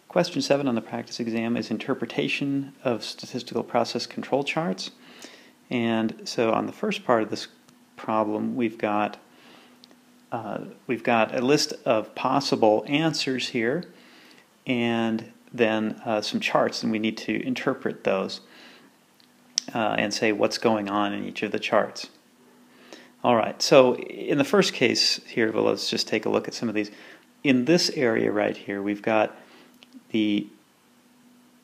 Question 7 on the practice exam is interpretation of statistical process control charts. And so on the first part of this problem, we've got a list of possible answers here, and then some charts, and we need to interpret those and say what's going on in each of the charts. Alright, so in the first case here, well, let's just take a look at some of these. In this area right here, we've got the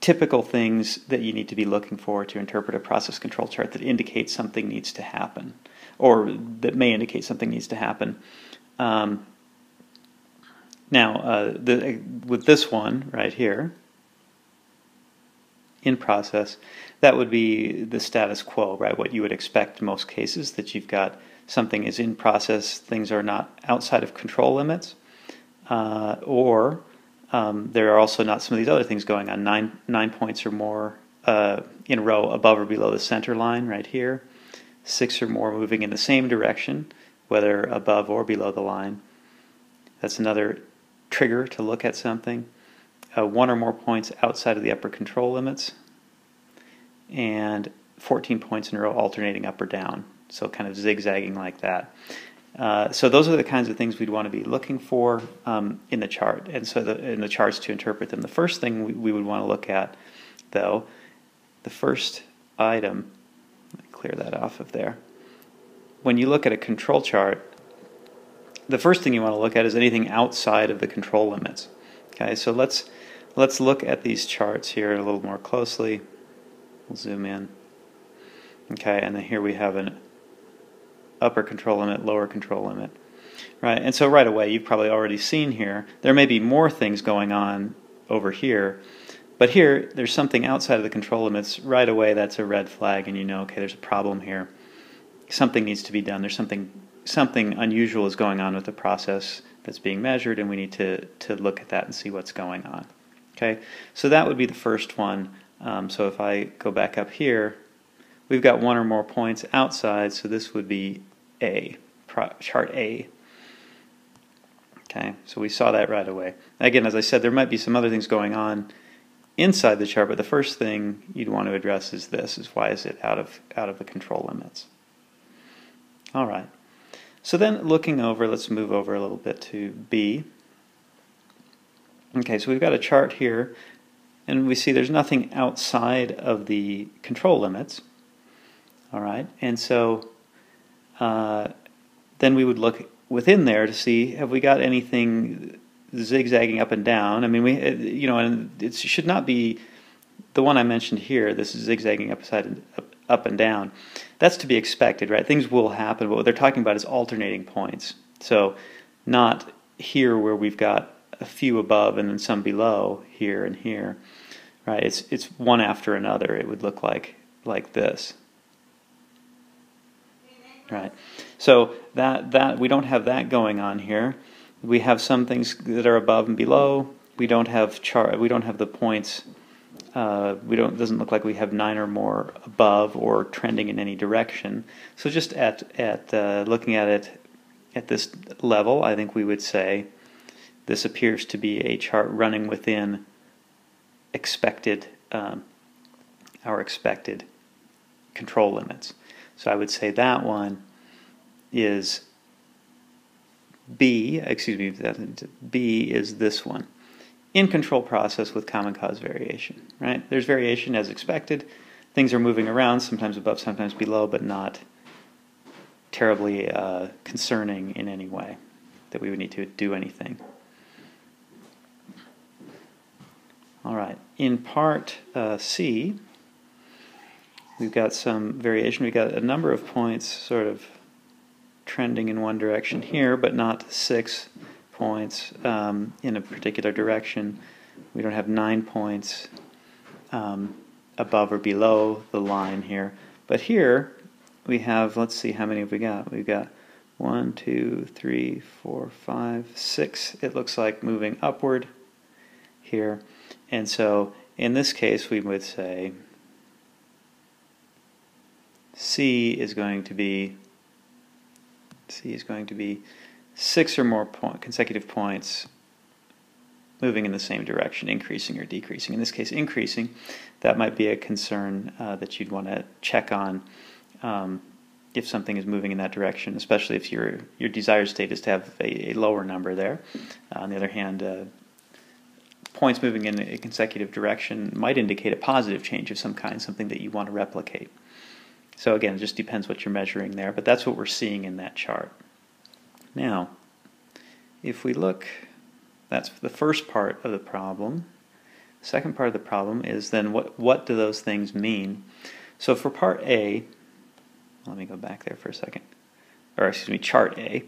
typical things that you need to be looking for to interpret a process control chart that indicates something needs to happen, or that may indicate something needs to happen. With this one right here, in process, that would be the status quo, right? What you would expect in most cases, that you've got something is in process, things are not outside of control limits, or there are also not some of these other things going on, nine points or more in a row above or below the center line right here, 6 or more moving in the same direction, whether above or below the line. That's another trigger to look at something. 1 or more points outside of the upper control limits, and 14 points in a row alternating up or down, so kind of zigzagging like that. So those are the kinds of things we'd want to be looking for in the chart, and so in the charts to interpret them. The first thing we would want to look at, though, the first item, let me clear that off of there. When you look at a control chart, the first thing you want to look at is anything outside of the control limits. Okay, so let's look at these charts here a little more closely. We'll zoom in. Okay, and then here we have an upper control limit, lower control limit. Right, and so right away you've probably already seen here, there may be more things going on over here, but here there's something outside of the control limits. Right away that's a red flag, and you know, okay, there's a problem here. Something needs to be done. There's something unusual is going on with the process that's being measured, and we need to look at that and see what's going on. Okay, so that would be the first one. So if I go back up here, we've got 1 or more points outside, so this would be A, chart A. Okay, so we saw that right away. Again, as I said, there might be some other things going on inside the chart, but the first thing you'd want to address is this: is why is it out of the control limits? All right. So then looking over, let's move over a little bit to B. Okay, so we've got a chart here, and we see there's nothing outside of the control limits. All right, and so then we would look within there to see, have we got anything zigzagging up and down? I mean, and it should not be the one I mentioned here. This is zigzagging up and down. That's to be expected, right? Things will happen, but what they're talking about is alternating points. So not here where we've got a few above and then some below here and here, right? It's one after another. It would look like this, right? So that we don't have that going on here. We have some things that are above and below. We don't have the points. It doesn't look like we have 9 or more above or trending in any direction. So just looking at it at this level, I think we would say this appears to be a chart running within our expected control limits. So I would say that one is B. Excuse me, B is this one. In control process with common cause variation, right? There's variation as expected. Things are moving around, sometimes above, sometimes below, but not terribly concerning in any way that we would need to do anything. All right, in part C, we've got some variation. We've got a number of points sort of trending in one direction here, but not 6 points in a particular direction. We don't have 9 points above or below the line here. But here we have, let's see, how many have we got? We've got 1, 2, 3, 4, 5, 6. It looks like moving upward here. And so in this case we would say C is going to be 6 or more consecutive points moving in the same direction, increasing or decreasing. In this case, increasing. That might be a concern that you'd want to check on if something is moving in that direction, especially if your desired state is to have a lower number there. On the other hand, points moving in a consecutive direction might indicate a positive change of some kind, something that you want to replicate. So again, it just depends what you're measuring there, but that's what we're seeing in that chart. Now, if we look, that's the first part of the problem. The second part of the problem is then what do those things mean? So for part A, let me go back there for a second, or excuse me, chart A,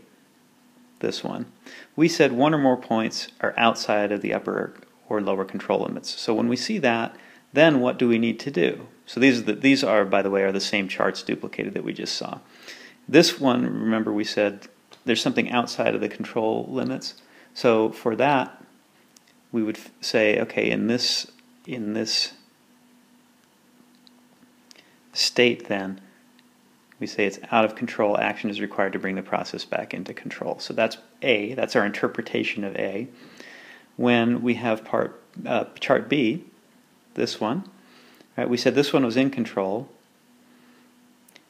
this one, we said one or more points are outside of the upper or lower control limits. So when we see that, then what do we need to do? So these are, by the way, are the same charts duplicated that we just saw. This one, remember we said there's something outside of the control limits. So for that, we would say, okay, in this state then, we say it's out of control, action is required to bring the process back into control. So that's A, that's our interpretation of A. When we have chart B, this one, right, we said this one was in control,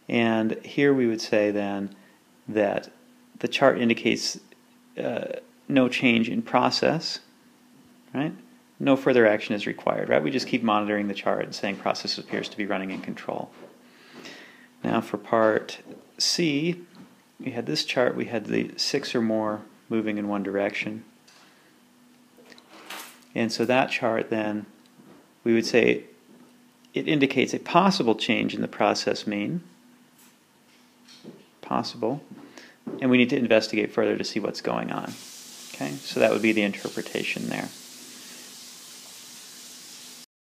and here we would say then that the chart indicates no change in process, right? No further action is required, right? We just keep monitoring the chart and saying process appears to be running in control. Now for part C, we had this chart, we had the 6 or more moving in one direction. And so that chart then, we would say it indicates a possible change in the process mean. Possible. And we need to investigate further to see what's going on. Okay, so that would be the interpretation there.